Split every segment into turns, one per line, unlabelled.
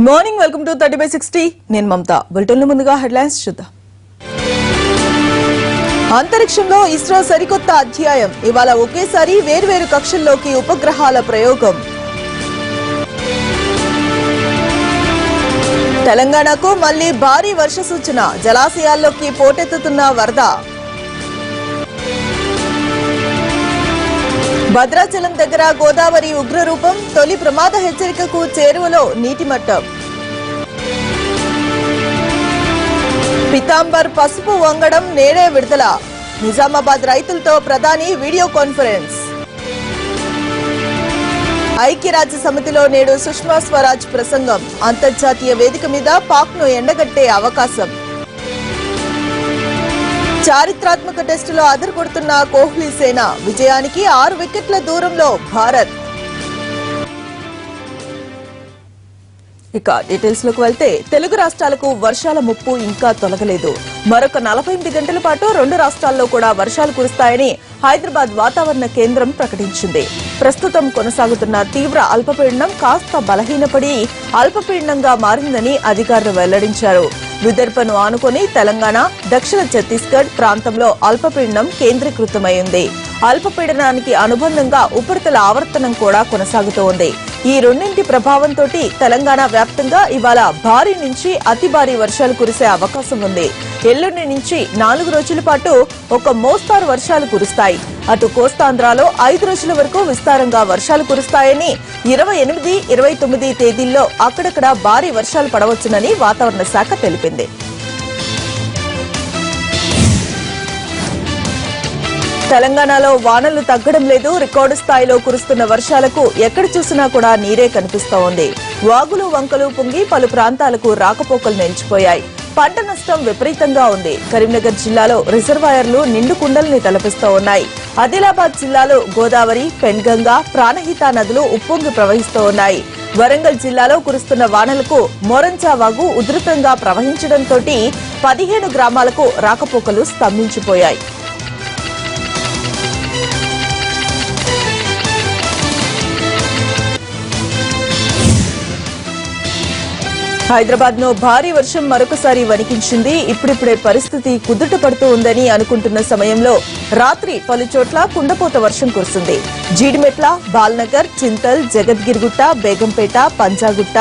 Good morning, welcome to 30/60. నేను మమతా. బులెటిన్లో ముందుగా హెడ్లైన్స్ చూద్దాం. అంతరిక్షంలో ఇస్రో సరికొత్త అధ్యాయం. ఇవాళ ఒకేసారి వేర్వేరు కక్షల్లోకి ఉపగ్రహాల ప్రయోగం. తెలంగాణకు మళ్లీ భారీ వర్ష సూచన. జలాశయాల్లోకి పోటెత్తుతున్న వరద. భద్రాచలం దగ్గర గోదావరి ఉగ్రరూపం. తొలి ప్రమాద హెచ్చరికకు చేరువలో నీటి మట్టం. పీతాంబర్ పసుపు వంగడం నేడే విడుదల. నిజామాబాద్ రైతులతో ప్రధాని వీడియో కాన్ఫరెన్స్. ఐక్యరాజ్య సమితిలో నేడు సుష్మా స్వరాజ్ ప్రసంగం. అంతర్జాతీయ వేదిక మీద పాక్ను ఎండగట్టే అవకాశం. చారిత్రాత్మక టెస్టులో అదరగొడుతున్న కోహ్లీ సేన. విజయానికి 6 వికెట్ల దూరంలో భారత్. ఇక డీటెయిల్స్ లోకి వెళ్తే, తెలుగు రాష్ట్రాలకు వర్షాల ముప్పు ఇంకా తొలగలేదు. మరొక 48 గంటల పాటు 2 రాష్ట్రాల్లో కూడా వర్షాలు కురుస్తాయని హైదరాబాద్ వాతావరణ కేంద్రం ప్రకటించింది. ప్రస్తుతం కొనసాగుతున్న తీవ్ర అల్పపీడనం కాస్త బలహీనపడి అల్పపీడనంగా మారిందని అధికారులు వెల్లడించారు. విదర్భను ఆనుకొని తెలంగాణ, దక్షిణ ఛత్తీస్గఢ్ ప్రాంతంలో అల్పపీడనం కేంద్రీకృతమైంది. అల్పపీడనానికి అనుబంధంగా ఉపరితల ఆవర్తనం కూడా కొనసాగుతూ ఉంది. ఈ రెండింటి ప్రభావంతో తెలంగాణ వ్యాప్తంగా ఇవాళ భారీ నుంచి అతి భారీ వర్షాలు కురిసే అవకాశం ఉంది. ఎల్లుండి నుంచి 4 రోజుల పాటు ఒక మోస్తారు వర్షాలు కురుస్తాయి. అటు కోస్తాంధ్రాలో 5 రోజుల వరకు విస్తారంగా వర్షాలు కురుస్తాయని, 28, 29 తేదీల్లో అక్కడక్కడ భారీ వర్షాలు పడవచ్చునని వాతావరణ శాఖ తెలిపింది. తెలంగాణలో వానలు తగ్గడం లేదు. రికార్డు స్థాయిలో కురుస్తున్న వర్షాలకు ఎక్కడ చూసినా కూడా నీరే కనిపిస్తోంది. వాగులు వంకలు పొంగి పలు ప్రాంతాలకు రాకపోకలు నిలిచిపోయాయి. పంట నష్టం విపరీతంగా ఉంది. కరీంనగర్ జిల్లాలో రిజర్వాయర్లు నిండు కుండల్ని తలపిస్తూ ఉన్నాయి. ఆదిలాబాద్ జిల్లాలో గోదావరి, పెన్గంగ, ప్రాణహిత నదులు ఉప్పొంగి ప్రవహిస్తూ ఉన్నాయి. వరంగల్ జిల్లాలో కురుస్తున్న వానలకు మోరంచా వాగు ఉధృతంగా ప్రవహించడంతో 15 గ్రామాలకు రాకపోకలు స్తంభించిపోయాయి. హైదరాబాద్ లో భారీ వర్షం మరొకసారి వణికించింది. ఇప్పుడిప్పుడే పరిస్థితి కుదుట పడుతూ ఉందని అనుకుంటున్న సమయంలో రాత్రి పలుచోట్ల కుండపోత వర్షం కురిసింది. జీడిమెట్ల, బాల్నగర్, చింతల్, జగద్గిరిగుట్ట, బేగంపేట, పంజాగుట్ట,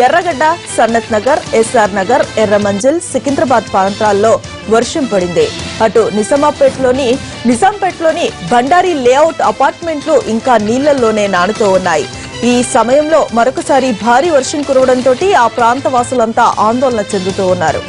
ఎర్రగడ్డ, సన్నత్ నగర్, ఎస్ఆర్ నగర్, ఎర్రమంజిల్, సికింద్రాబాద్ ప్రాంతాల్లో వర్షం పడింది. అటు నిజాంపేటలోని బండారీ లేఅవుట్ అపార్ట్మెంట్లు ఇంకా నీళ్లలోనే నానుతూ ఉన్నాయి. ఈ సమయంలో మరొకసారి భారీ వర్షం కురవడంతో ఆ ప్రాంత వాసులంతా ఆందోళన చెందుతూ ఉన్నారు.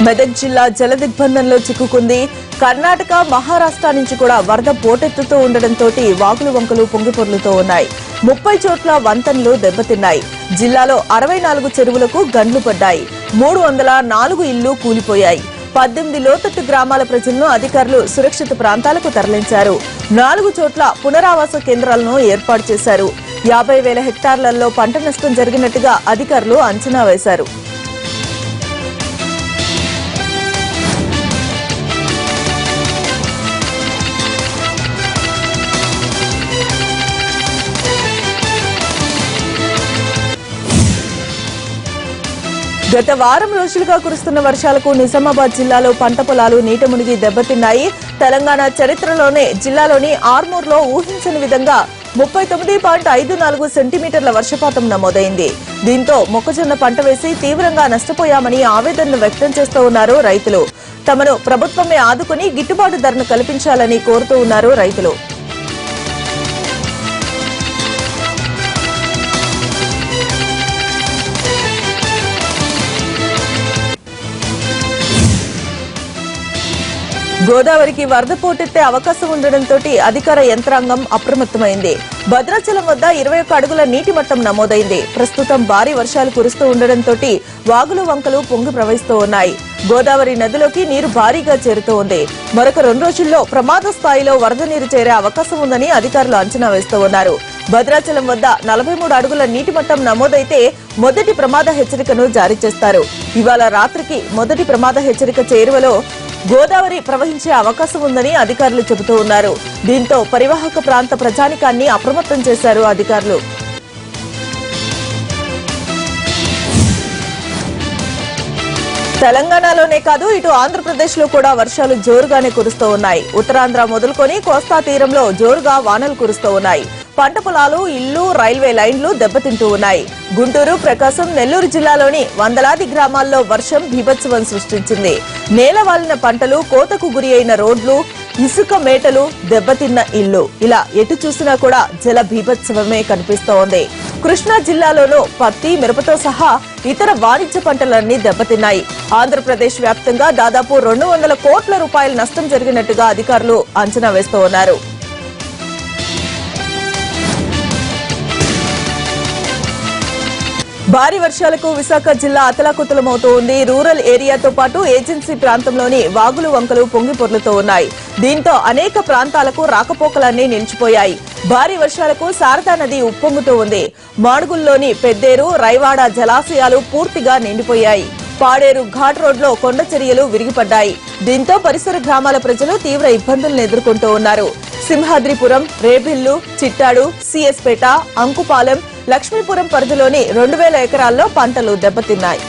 మెదక్ జిల్లా జలదిగ్బంధంలో చిక్కుకుంది. కర్ణాటక, మహారాష్ట్ర నుంచి కూడా వరద పోటెత్తుతూ ఉండడంతో వాగులు వంకలు పొంగిపొర్లుతూ ఉన్నాయి. 30 చోట్ల వంతెనలు దెబ్బతిన్నాయి. జిల్లాలో 64 చెరువులకు గండ్లు పడ్డాయి. 304 ఇళ్లు కూలిపోయాయి. 18 లోతట్టు గ్రామాల ప్రజలను అధికారులు సురక్షిత ప్రాంతాలకు తరలించారు. 4 చోట్ల పునరావాస కేంద్రాలను ఏర్పాటు చేశారు. 50,000 హెక్టార్లలో పంట నష్టం జరిగినట్టుగా అధికారులు అంచనా వేశారు. గత వారం రోజులుగా కురుస్తున్న వర్షాలకు నిజామాబాద్ జిల్లాలో పంట పొలాలు నీట మునిగి దెబ్బతిన్నాయి. తెలంగాణ చరిత్రలోనే జిల్లాలోని ఆర్మూర్లో ఊహించని విధంగా 39.54 సెంటీమీటర్ల వర్షపాతం నమోదైంది. దీంతో మొక్కజొన్న పంట వేసి తీవ్రంగా నష్టపోయామని ఆవేదనను వ్యక్తం చేస్తూ ఉన్నారు రైతులు. తమను ప్రభుత్వమే ఆదుకుని గిట్టుబాటు ధరను కల్పించాలని కోరుతూ ఉన్నారు రైతులు. గోదావరికి వరద పోటెత్తే అవకాశం ఉండడంతో అధికార యంత్రాంగం అప్రమత్తమైంది. భద్రాచలం వద్ద 21 అడుగుల నీటి మట్టం నమోదైంది. ప్రస్తుతం భారీ వర్షాలు కురుస్తూ ఉండడంతో వాగులు వంకలు పొంగి ప్రవహిస్తూ ఉన్నాయి. గోదావరి నదిలోకి నీరు భారీగా చేరుతూ ఉంది. మరొక 2 రోజుల్లో ప్రమాద స్థాయిలో వరద నీరు చేరే అవకాశం ఉందని అధికారులు అంచనా వేస్తూ ఉన్నారు. భద్రాచలం వద్ద 43 అడుగుల నీటి మట్టం నమోదైతే మొదటి ప్రమాద హెచ్చరికను జారీ చేస్తారు. ఇవాళ రాత్రికి మొదటి ప్రమాద హెచ్చరిక చేరువలో గోదావరి ప్రవహించే అవకాశం ఉందని అధికారులు చెబుతూ ఉన్నారు. దీంతో పరివాహక ప్రాంత ప్రజానికాన్ని అప్రమత్తం చేశారు అధికారులు. తెలంగాణలోనే కాదు, ఇటు ఆంధ్రప్రదేశ్ లో కూడా వర్షాలు జోరుగానే కురుస్తూ ఉన్నాయి. ఉత్తరాంధ్ర మొదలుకొని కోస్తా తీరంలో జోరుగా వానలు కురుస్తూ ఉన్నాయి. పంట పొలాలు, ఇళ్లు, రైల్వే లైన్లు దెబ్బతింటూ ఉన్నాయి. గుంటూరు, ప్రకాశం, నెల్లూరు జిల్లాలోని వందలాది గ్రామాల్లో వర్షం బీభత్సవం సృష్టించింది. నేలవాలిన పంటలు, కోతకు గురి అయిన రోడ్లు, ఇసుక మేటలు, దెబ్బతిన్న ఇళ్లు, ఇలా ఎటు చూసినా కూడా జల బీభత్సవమే కనిపిస్తోంది. కృష్ణా జిల్లాలోనూ పత్తి, మిరపతో సహా ఇతర వాణిజ్య పంటలన్నీ దెబ్బతిన్నాయి. ఆంధ్రప్రదేశ్ వ్యాప్తంగా దాదాపు 200 కోట్ల రూపాయల నష్టం జరిగినట్టుగా అధికారులు అంచనా వేస్తూ ఉన్నారు. భారీ వర్షాలకు విశాఖ జిల్లా అతలాకుతలమవుతూ ఉంది. రూరల్ ఏరియాతో పాటు ఏజెన్సీ ప్రాంతంలోని వాగులు, వంకలు పొంగి పొర్లుతూ ఉన్నాయి. దీంతో అనేక ప్రాంతాలకు రాకపోకలన్నీ నిలిచిపోయాయి. భారీ వర్షాలకు శారదా నది ఉప్పొంగుతూ ఉంది. మాడుగుల్లోని పెద్దేరు, రైవాడ జలాశయాలు పూర్తిగా నిండిపోయాయి. పాడేరు ఘాట్ రోడ్లో కొండ చర్యలు విరిగిపడ్డాయి. దీంతో పరిసర గ్రామాల ప్రజలు తీవ్ర ఇబ్బందులను ఎదుర్కొంటూ ఉన్నారు. సింహాద్రిపురం, రేబిల్లు, చిట్టాడు, సిఎస్పేట, అంకుపాలెం, లక్ష్మీపురం పరిధిలోని 2000 ఎకరాల్లో పంటలు దెబ్బతిన్నాయి.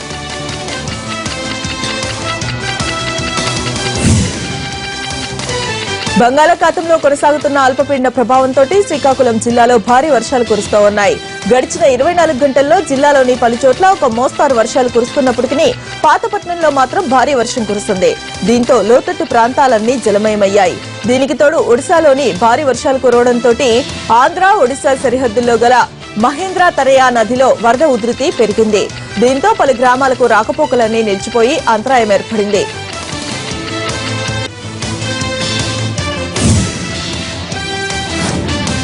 బంగాళాఖాతంలో కొనసాగుతున్న అల్పపీడన ప్రభావంతో శ్రీకాకుళం జిల్లాలో భారీ వర్షాలు కురుస్తూ ఉన్నాయి. గడిచిన 24 గంటల్లో జిల్లాలోని పలుచోట్ల ఒక మోస్తారు వర్షాలు కురుస్తున్నప్పటికీ పాతపట్నంలో మాత్రం భారీ వర్షం కురుస్తుంది. దీంతో లోతట్టు ప్రాంతాలన్నీ జలమయమయ్యాయి. దీనికి తోడు ఒడిశాలోని భారీ వర్షాలు కురవడంతో ఆంధ్ర, ఒడిశా సరిహద్దుల్లో గల మహేంద్ర తరయా నదిలో వరద ఉధృతి పెరిగింది. దీంతో పలు గ్రామాలకు రాకపోకలన్నీ నిలిచిపోయి అంతరాయం ఏర్పడింది.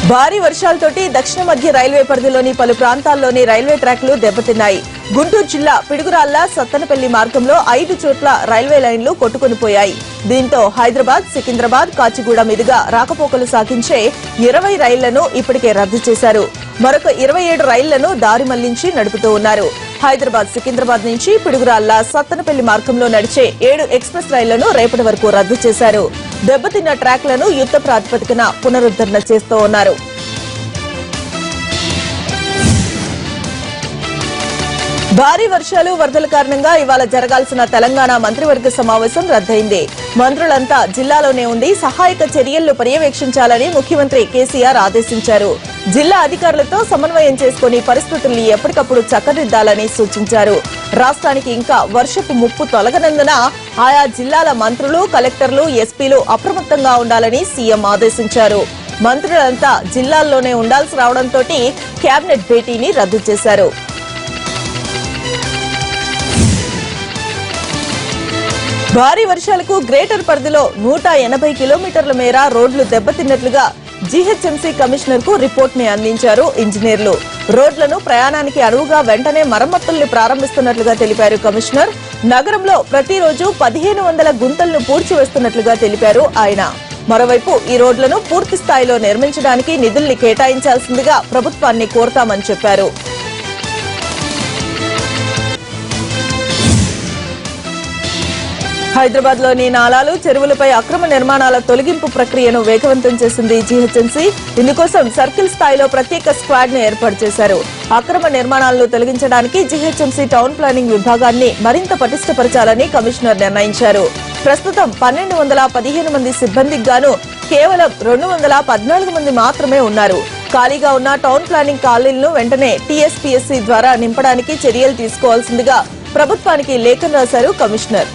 భారీ వర్షాలతోటి దక్షిణ మధ్య రైల్వే పరిధిలోని పలు ప్రాంతాల్లోని రైల్వే ట్రాక్లు దెబ్బతిన్నాయి. గుంటూరు జిల్లా పిడుగురాళ్ల సత్తెనపల్లి మార్గంలో 5 చోట్ల రైల్వే లైన్లు కొట్టుకునిపోయాయి. దీంతో హైదరాబాద్, సికింద్రాబాద్, కాచిగూడ మీదుగా రాకపోకలు సాగించే 20 రైళ్లను ఇప్పటికే రద్దు చేశారు. మరొక 27 రైళ్లను దారి మళ్లించి నడుపుతూ ఉన్నారు. హైదరాబాద్, సికింద్రాబాద్ నుంచి పిడుగురాళ్ల సత్తెనపల్లి మార్గంలో నడిచే 7 ఎక్స్ప్రెస్ రైళ్లను రేపటి వరకు రద్దు చేశారు. దెబ్బతిన్న ట్రాక్లను యుద్ధ ప్రాతిపదికన పునరుద్ధరణ చేస్తూ ఉన్నారు. భారీ వర్షాలు, వరదల కారణంగా ఇవాళ జరగాల్సిన తెలంగాణ మంత్రివర్గ సమావేశం రద్దయింది. మంత్రులంతా జిల్లాలోనే ఉండి సహాయక చర్యలను పర్యవేక్షించాలని ముఖ్యమంత్రి కేసీఆర్ ఆదేశించారు. జిల్లా అధికారులతో సమన్వయం చేసుకుని పరిస్థితుల్ని ఎప్పటికప్పుడు చక్కదిద్దాలని సూచించారు. రాష్ట్రానికి ఇంకా వర్షపు ముప్పు తొలగనందున ఆయా జిల్లాల మంత్రులు, కలెక్టర్లు, ఎస్పీలు అప్రమత్తంగా ఉండాలని సీఎం ఆదేశించారు. మంత్రులంతా జిల్లాల్లోనే ఉండాల్సి రావడంతో కేబినెట్ భేటీని రద్దు చేశారు. భారీ వర్షాలకు గ్రేటర్ పరిధిలో 180 కిలోమీటర్ల మేర రోడ్లు దెబ్బతిన్నట్లుగా జీహెచ్ఎంసీ కమిషనర్ కు రిపోర్ట్ ని అందించారు ఇంజనీర్లు. రోడ్లను ప్రయాణానికి అనువుగా వెంటనే మరమ్మతుల్ని ప్రారంభిస్తున్నట్లుగా తెలిపారు కమిషనర్. నగరంలో ప్రతిరోజు 1500 గుంతలను పూడ్చివేస్తున్నట్లుగా తెలిపారు ఆయన. మరోవైపు ఈ రోడ్లను పూర్తి స్థాయిలో నిర్మించడానికి నిధుల్ని కేటాయించాల్సిందిగా ప్రభుత్వాన్ని కోరతామని చెప్పారు. హైదరాబాద్ లోని నాలాలు, చెరువులపై అక్రమ నిర్మాణాల తొలగింపు ప్రక్రియను వేగవంతం చేసింది జీహెచ్ఎంసీ. ఇందుకోసం సర్కిల్ స్థాయిలో ప్రత్యేక స్క్వాడ్ ను ఏర్పాటు చేశారు. అక్రమ నిర్మాణాలను తొలగించడానికి జీహెచ్ఎంసీ టౌన్ ప్లానింగ్ విభాగాన్ని మరింత పటిష్టపరచాలని కమిషనర్ నిర్ణయించారు. ప్రస్తుతం 1215 మంది సిబ్బందికి గాను కేవలం 214 మంది మాత్రమే ఉన్నారు. ఖాళీగా ఉన్న టౌన్ ప్లానింగ్ ఖాళీలను వెంటనే టీఎస్పీఎస్సీ ద్వారా నింపడానికి చర్యలు తీసుకోవాల్సిందిగా ప్రభుత్వానికి లేఖ రాశారు కమిషనర్.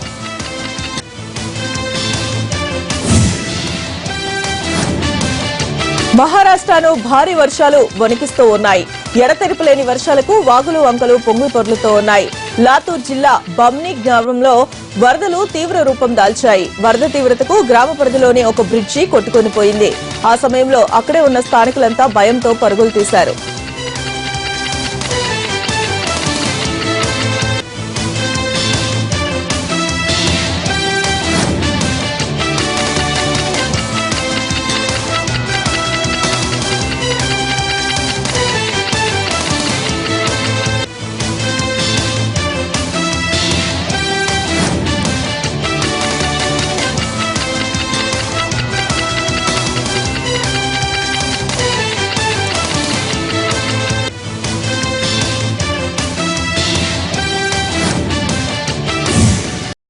మహారాష్ట్రను భారీ వర్షాలు వణికిస్తూ ఉన్నాయి. ఎడతెరిపిలేని వర్షాలకు వాగులు, వంకలు పొంగి పొర్లుతూ ఉన్నాయి. లాతూర్ జిల్లా బమ్ని గ్రామంలో వరదలు తీవ్ర రూపం దాల్చాయి. వరద తీవ్రతకు గ్రామ పరిధిలోని ఒక బ్రిడ్జి కొట్టుకునిపోయింది. ఆ సమయంలో అక్కడే ఉన్న స్థానికులంతా భయంతో పరుగులు తీశారు.